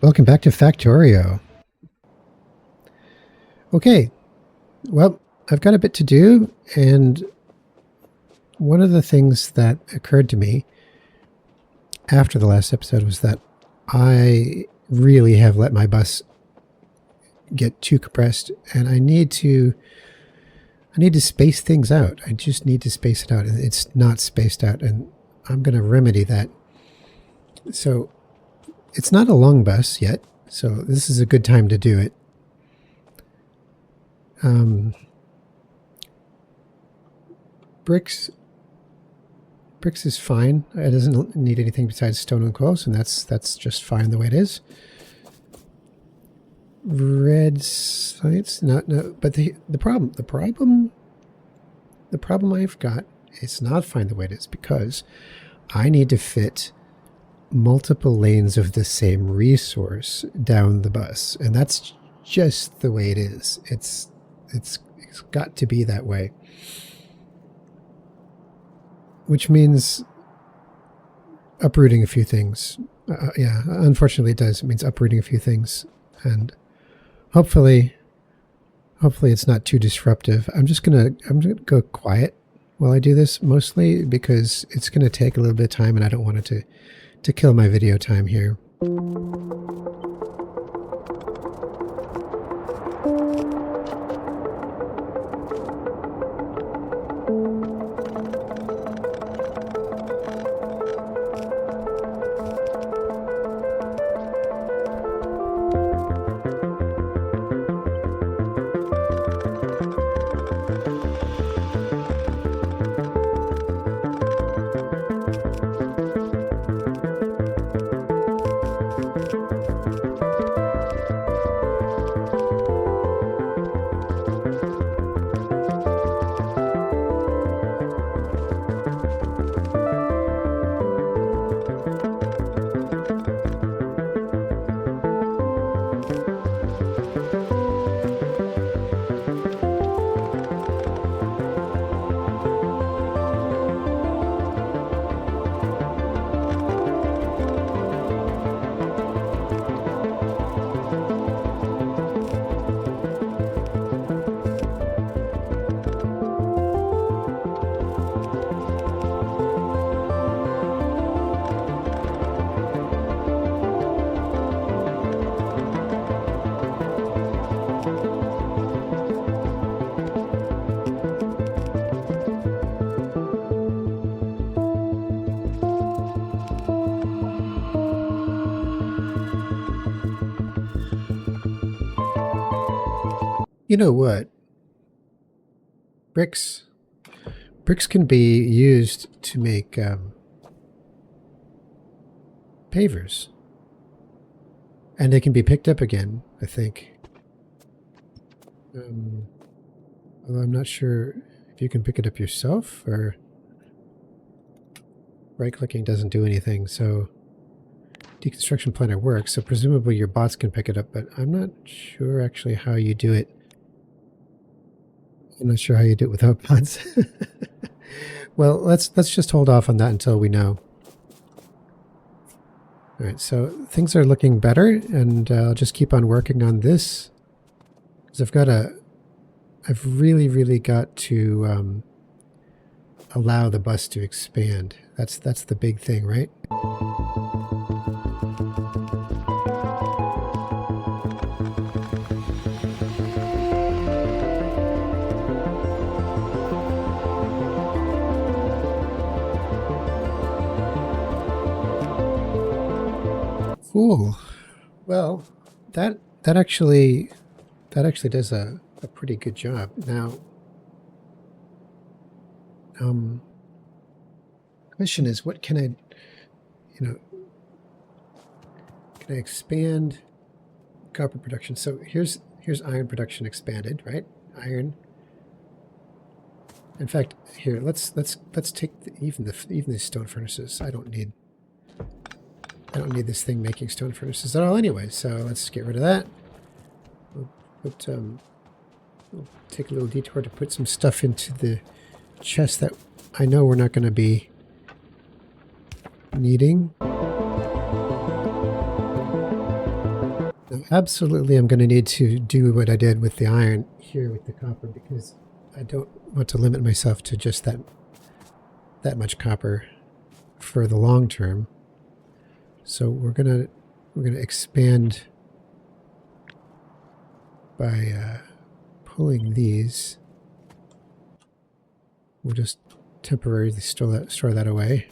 Welcome back to Factorio. Okay, well, I've got a bit to do, and one of the things that occurred to me after the last episode was that I really have let my bus get too compressed, and I need to space things out. I just need to space it out, and it's not spaced out, and I'm going to remedy that. So it's not a long bus yet, so this is a good time to do it. Bricks is fine. It doesn't need anything besides stone and coals, and that's just fine the way it is. Red sites, no. But the problem I've got is not fine the way it is because I need to fit multiple lanes of the same resource down the bus, and that's just the way it is. It's got to be that way, which means uprooting a few things. Yeah, unfortunately it does. It means uprooting a few things, and hopefully it's not too disruptive. I'm gonna go quiet while I do this, mostly because it's gonna take a little bit of time, and I don't want it to kill my video time here. You know what? Bricks can be used to make pavers, and they can be picked up again, I think. Although I'm not sure if you can pick it up yourself, or right-clicking doesn't do anything. So deconstruction planner works, so presumably your bots can pick it up, but I'm not sure actually how you do it. I'm not sure how you do it without bots. Well, let's just hold off on that until we know. All right, so things are looking better, and I'll just keep on working on this because I've really got to allow the bus to expand. That's the big thing, right? Cool. Well, that actually does a pretty good job. Now, question is, what can I, can I expand copper production? So here's iron production expanded, right? Iron. In fact, here let's take even these stone furnaces. I don't need this thing making stone furnaces at all anyway, so let's get rid of that. We'll take a little detour to put some stuff into the chest that I know we're not going to be needing. Now, absolutely, I'm going to need to do what I did with the iron here with the copper, because I don't want to limit myself to just that much copper for the long term. So we're gonna expand by pulling these. We'll just temporarily store that away.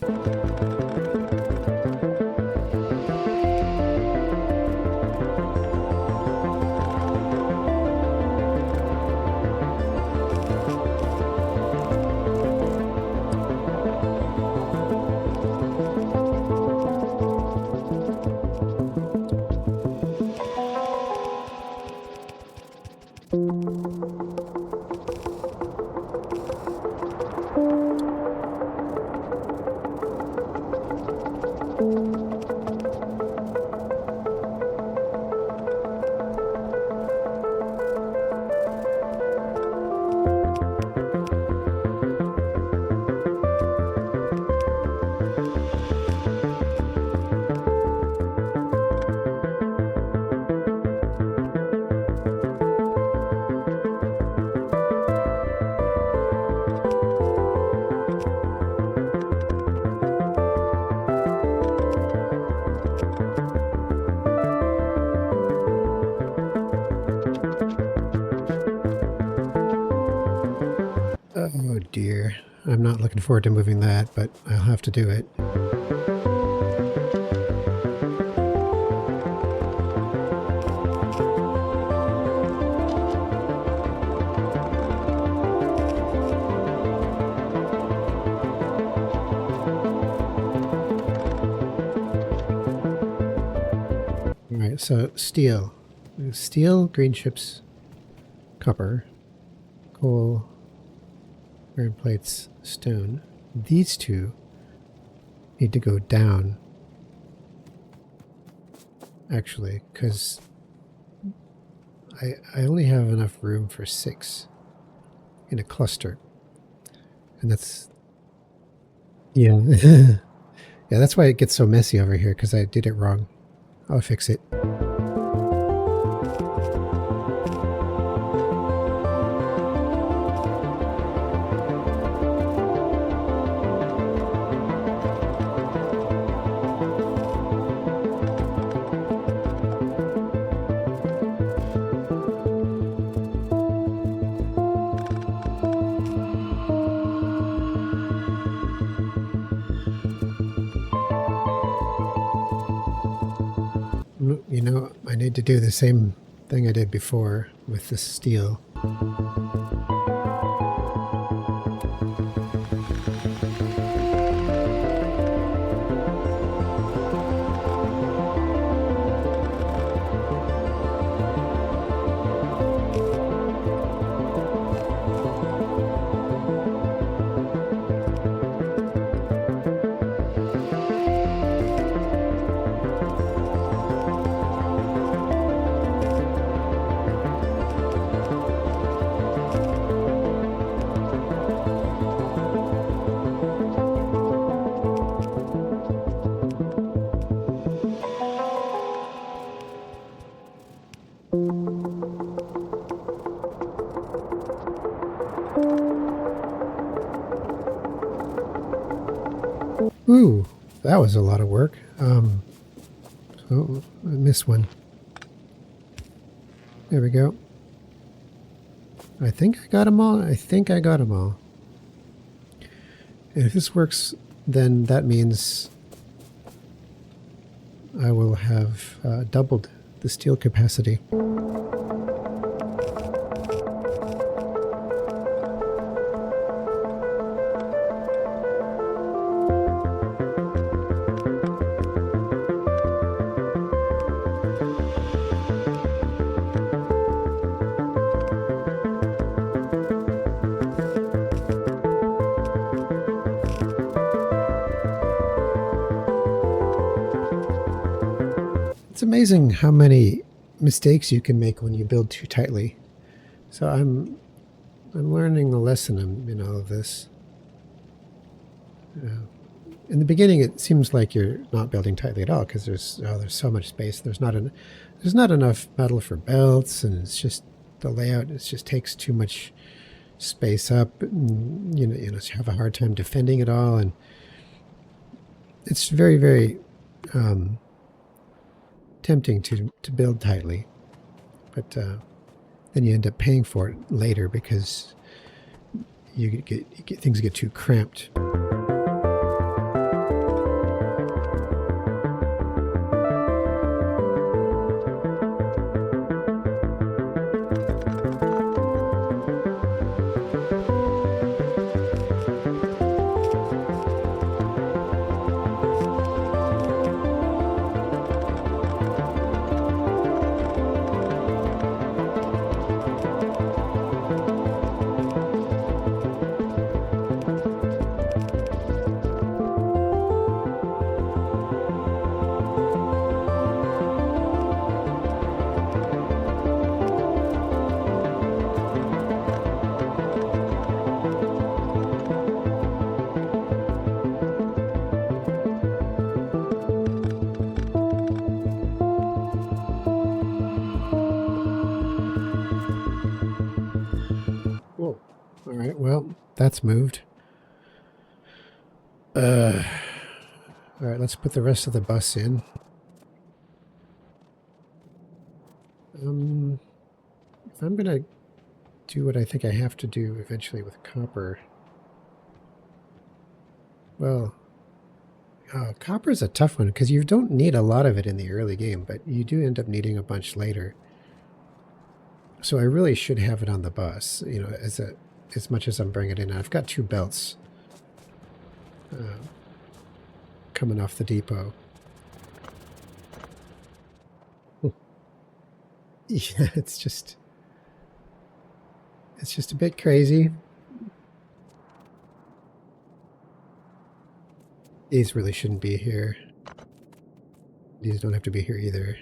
Oh dear. I'm not looking forward to moving that, but I'll have to do it. Alright, so steel. Steel, green chips, copper, coal, iron plates, stone. These two need to go down, actually, because I only have enough room for 6 in a cluster. And that's... Yeah. Yeah, that's why it gets so messy over here, because I did it wrong. I'll fix it. You know, I need to do the same thing I did before with the steel. Ooh, that was a lot of work. So I missed one. There we go. I think I got them all. And if this works, then that means I will have doubled the steel capacity. It's amazing how many mistakes you can make when you build too tightly. So I'm learning a lesson in all of this. in the beginning, it seems like you're not building tightly at all because there's so much space. There's not enough metal for belts, and it's just the layout. It just takes too much space up. And, you have a hard time defending it all, and it's very, very tempting to build tightly, but then you end up paying for it later because things get too cramped. Cool. All right. Well, that's moved. All right. Let's put the rest of the bus in. If I'm gonna do what I think I have to do eventually with copper, well, copper is a tough one because you don't need a lot of it in the early game, but you do end up needing a bunch later. So I really should have it on the bus, as much as I'm bringing it in. I've got 2 belts coming off the depot. Yeah, it's just a bit crazy. These really shouldn't be here. These don't have to be here either.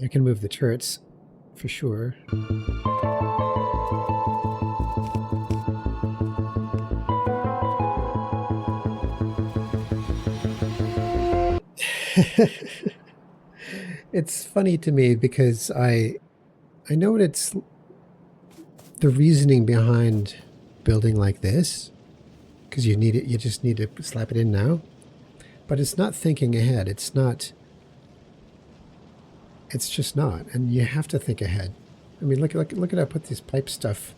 I can move the turrets for sure. It's funny to me because I know what it's the reasoning behind building like this, because you just need to slap it in now, but it's not thinking ahead. It's just not, and you have to think ahead. I mean, look at I put this pipe stuff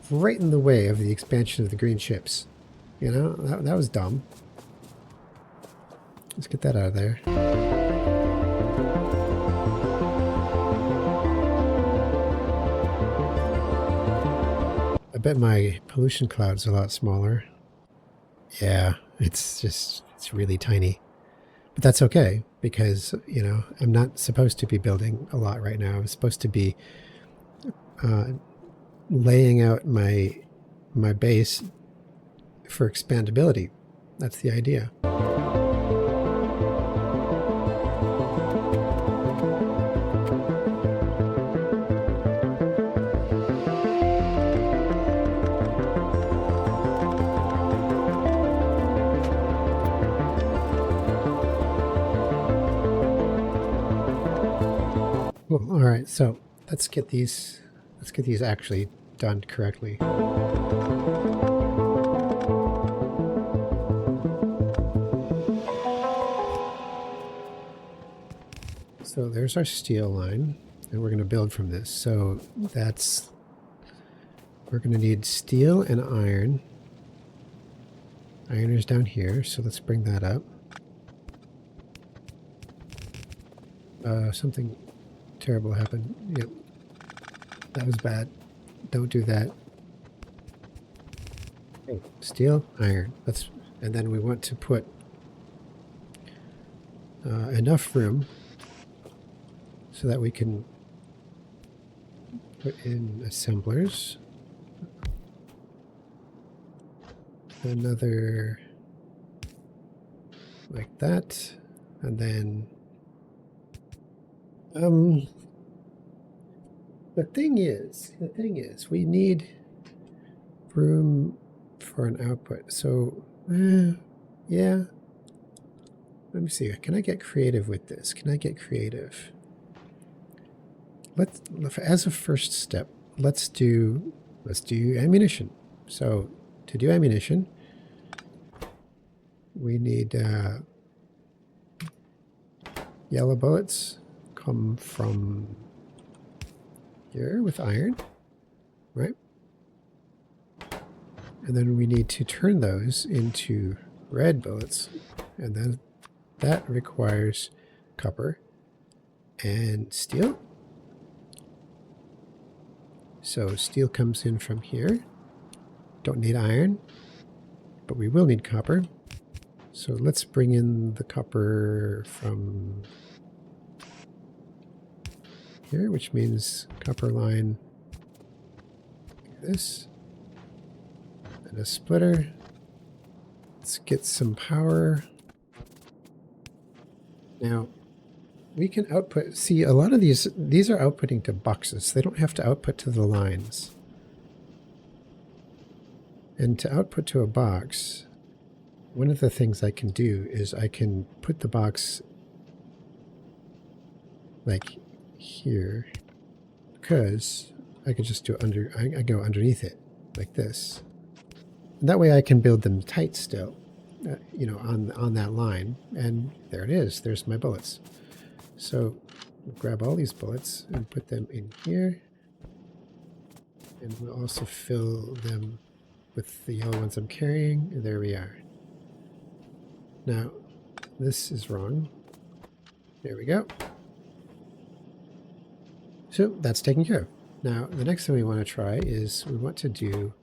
right in the way of the expansion of the green ships. That was dumb. Let's get that out of there. I bet my pollution cloud's a lot smaller. Yeah, it's really tiny. But that's okay because, I'm not supposed to be building a lot right now. I'm supposed to be laying out my base for expandability. That's the idea. Well, all right, so let's get these actually done correctly. So there's our steel line, and we're going to build from this. So we're going to need steel and iron. Iron is down here, so let's bring that up. Something terrible happened. Yep. That was bad. Don't do that. Okay. Steel, iron. And then we want to put enough room so that we can put in assemblers. Another like that. And then the thing is, we need room for an output. So, yeah. Let me see. Can I get creative with this? Can I get creative? As a first step, let's do ammunition. So to do ammunition, we need yellow bullets come from here with iron, right? And then we need to turn those into red bullets, and then that requires copper and steel. So steel comes in from here. Don't need iron, but we will need copper. So let's bring in the copper from here, which means copper line like this. And a splitter. Let's get some power. Now, we can output, see a lot of these are outputting to boxes. They don't have to output to the lines. And to output to a box, one of the things I can do is I can put the box like here, because I could just do it I go underneath it like this. And that way I can build them tight still, you know, on that line. And there it is. There's my bullets. So we'll grab all these bullets and put them in here. And we'll also fill them with the yellow ones I'm carrying. And there we are. Now, this is wrong. There we go. So that's taken care of. Now, the next thing we want to try is we want to do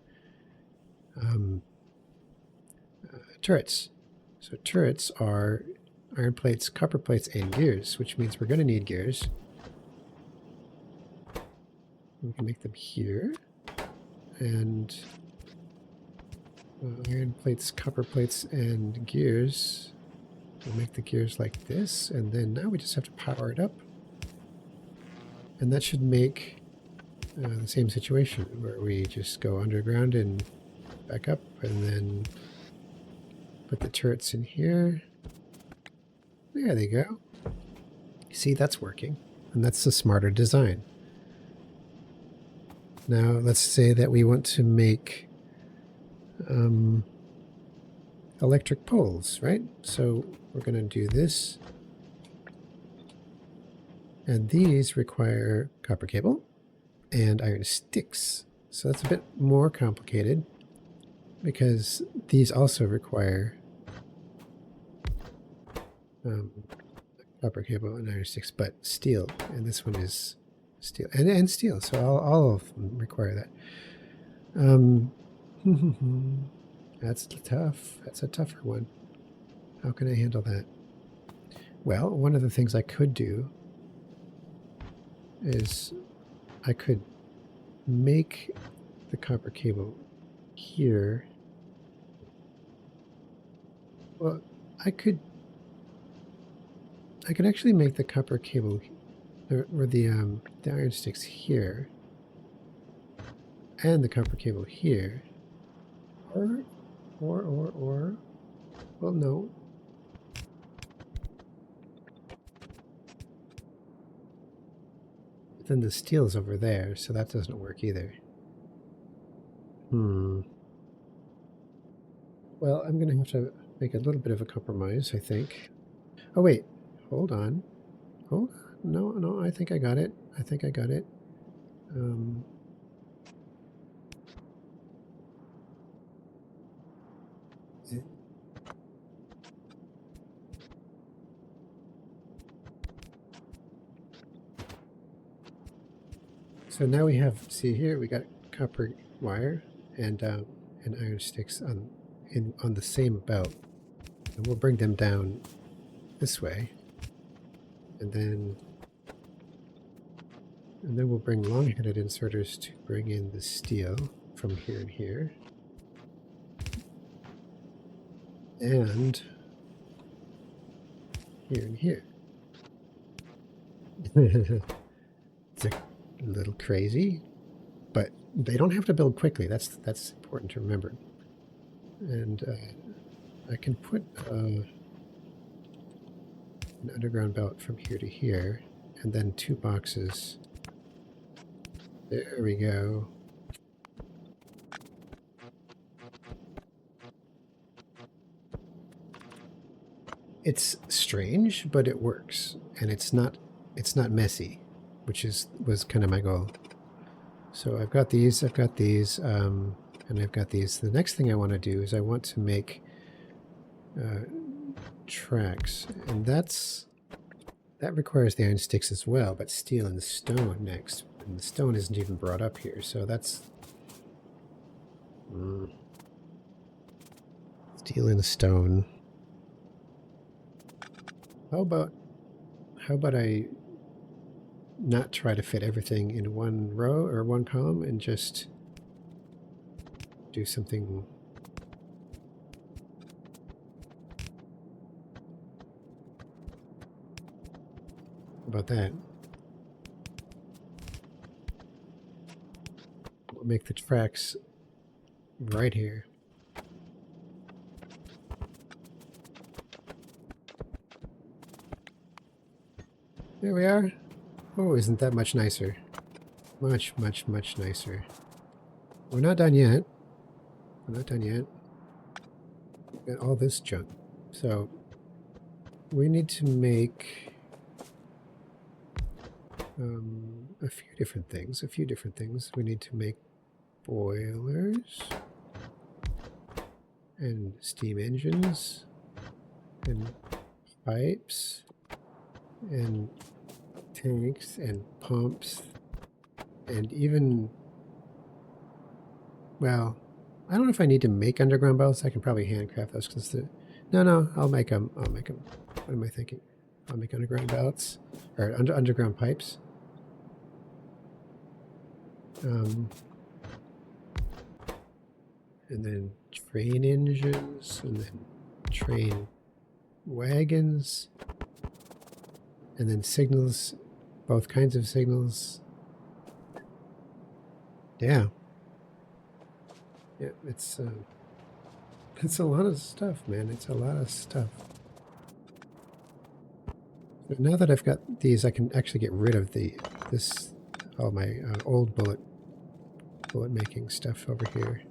turrets. So turrets are iron plates, copper plates, and gears, which means we're going to need gears. We can make them here. And iron plates, copper plates, and gears. We'll make the gears like this, and then now we just have to power it up. And that should make the same situation where we just go underground and back up, and then put the turrets in here. There they go. See, that's working, and that's a smarter design. Now, let's say that we want to make electric poles, right? So we're going to do this. And these require copper cable and iron sticks. So that's a bit more complicated because these also require copper cable and iron sticks, but steel. And this one is steel and steel. So all of them require that. That's tough. That's a tougher one. How can I handle that? Well, one of the things I could do is I could make the copper cable here. Well, I could actually make the copper cable or the iron sticks here and the copper cable here. Or well, no. But then the steel's over there, so that doesn't work either. Well, I'm going to have to make a little bit of a compromise, I think. Oh, wait. Hold on. Oh, no, I think I got it. So now we have, see here, we got copper wire and iron sticks on the same belt. And we'll bring them down this way. And then we'll bring long-headed inserters to bring in the steel from here and here. And here and here. It's a little crazy, but they don't have to build quickly. That's important to remember. And I can put an underground belt from here to here, and then 2 boxes. There we go. It's strange, but it works, and it's not messy, which was kind of my goal. So I've got these, and I've got these. The next thing I want to do is I want to make tracks, and that requires the iron sticks as well, but steel and stone next, and the stone isn't even brought up here, so that's steel and stone. How about I not try to fit everything in one row or one column and just do something about that. We'll make the tracks right here. There we are. Oh, isn't that much nicer? Much, much, much nicer. We're not done yet. We're not done yet. We've got all this junk. So we need to make a few different things. We need to make boilers and steam engines and pipes and tanks and pumps and even, well, I don't know if I need to make underground belts. I can probably handcraft those because no, I'll make them. What am I thinking? I'll make underground belts or underground pipes. And then train engines, and then train wagons, and then signals, both kinds of signals. Yeah, it's a lot of stuff, man. It's a lot of stuff. But now that I've got these, I can actually get rid of all my old bullet making stuff over here.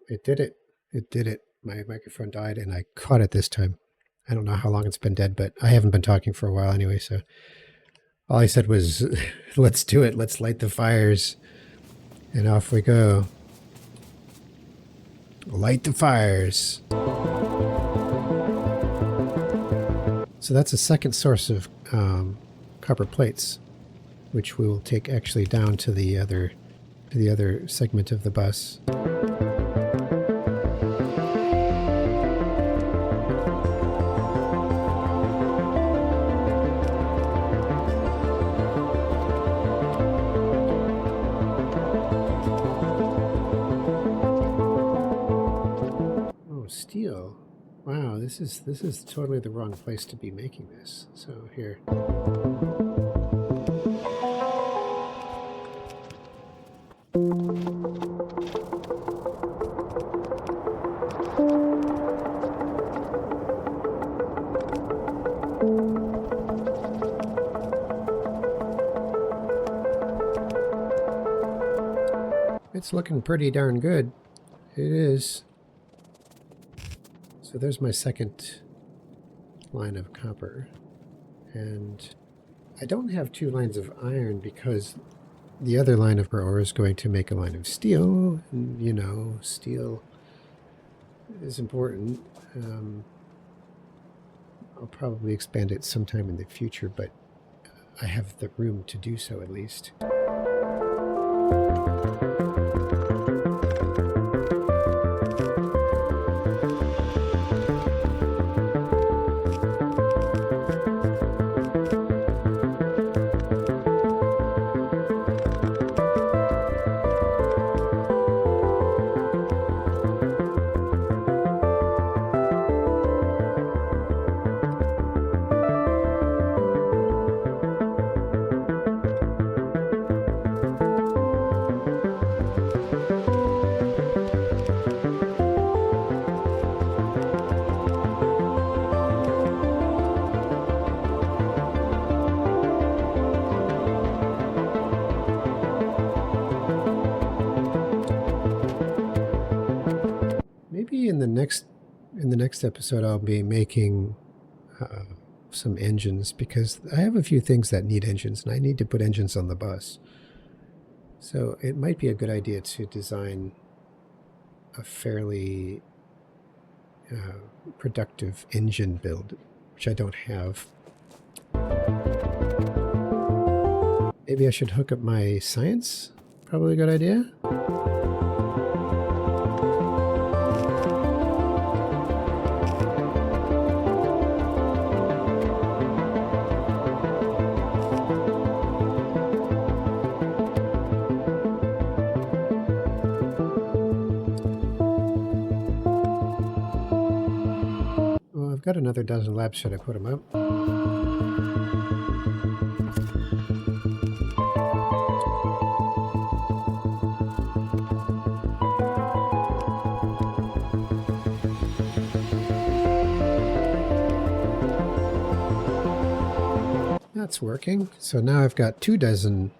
It did it. It did it. My microphone died and I caught it this time. I don't know how long it's been dead, but I haven't been talking for a while anyway, so all I said was, let's do it. Let's light the fires. And off we go. Light the fires. So that's a second source of copper plates. which we will take actually down to the other segment of the bus. Oh, steel. Wow, this is totally the wrong place to be making this. So here. It's looking pretty darn good. It is. So there's my second line of copper. And I don't have 2 lines of iron because the other line of ore is going to make a line of steel. And, you know, steel is important. I'll probably expand it sometime in the future, but I have the room to do so at least. Maybe in the next episode I'll be making some engines, because I have a few things that need engines and I need to put engines on the bus. So it might be a good idea to design a fairly productive engine build, which I don't have. Maybe I should hook up my science. Probably a good idea. I've got another dozen labs. Should I put them up? That's working. So now I've got 2 dozen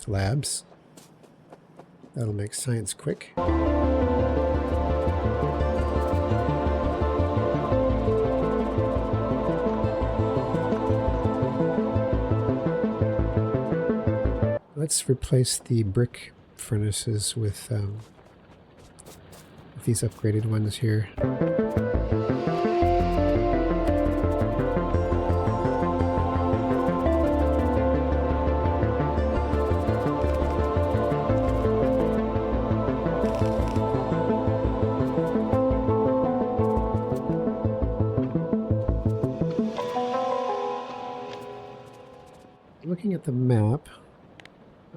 labs. That'll make science quick. Let's replace the brick furnaces with these upgraded ones here. Looking at the map,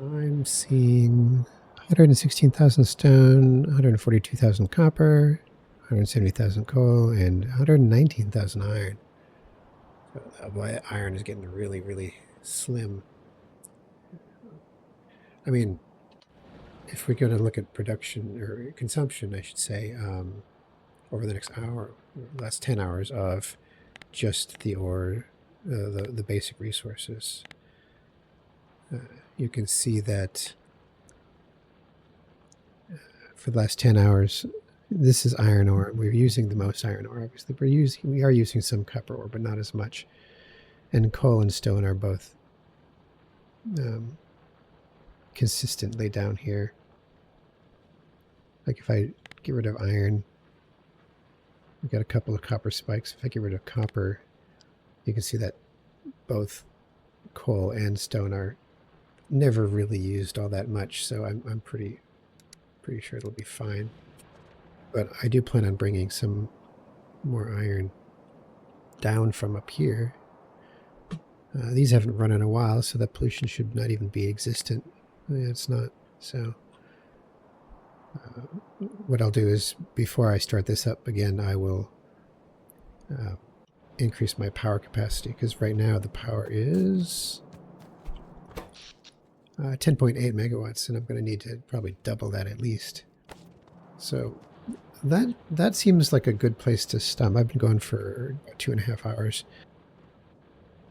I'm seeing 116,000 stone, 142,000 copper, 170,000 coal, and 119,000 iron. So boy, iron is getting really, really slim. I mean, if we're going to look at production or consumption, I should say, over the next hour, last 10 hours of just the ore, the basic resources. You can see that for the last 10 hours, this is iron ore. We're using the most iron ore, obviously. We are using some copper ore, but not as much. And coal and stone are both consistently down here. Like if I get rid of iron, we've got a couple of copper spikes. If I get rid of copper, you can see that both coal and stone are never really used all that much, so I'm pretty sure it'll be fine. But I do plan on bringing some more iron down from up here. These haven't run in a while, so that pollution should not even be existent. Yeah, it's not. So what I'll do is, before I start this up again, I will increase my power capacity, because right now the power is 10.8 megawatts, and I'm going to need to probably double that at least. So that seems like a good place to stop. I've been going for about 2.5 hours.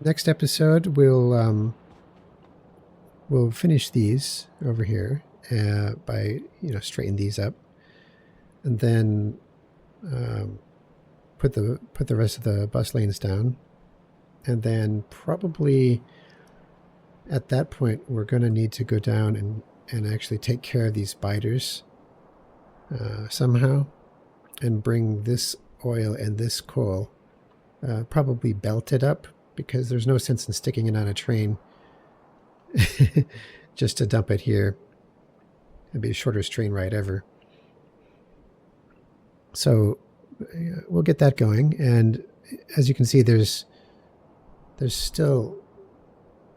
Next episode, we'll finish these over here by straightening these up, and then put the rest of the bus lanes down, and then probably at that point we're going to need to go down and actually take care of these biters somehow, and bring this oil and this coal probably belted up, because there's no sense in sticking it on a train just to dump it here. It'd be the shortest train ride ever. So we'll get that going, and as you can see, there's still,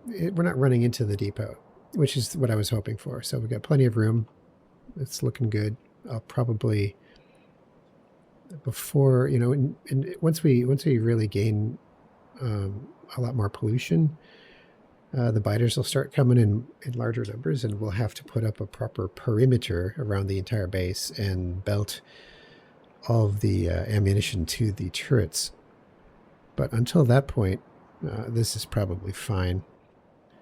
we're not running into the depot, which is what I was hoping for. So we've got plenty of room. It's looking good. I'll probably, before, once we really gain a lot more pollution, the biters will start coming in larger numbers, and we'll have to put up a proper perimeter around the entire base and belt all of the ammunition to the turrets. But until that point, this is probably fine.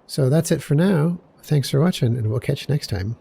So that's it for now. Thanks for watching, and we'll catch you next time.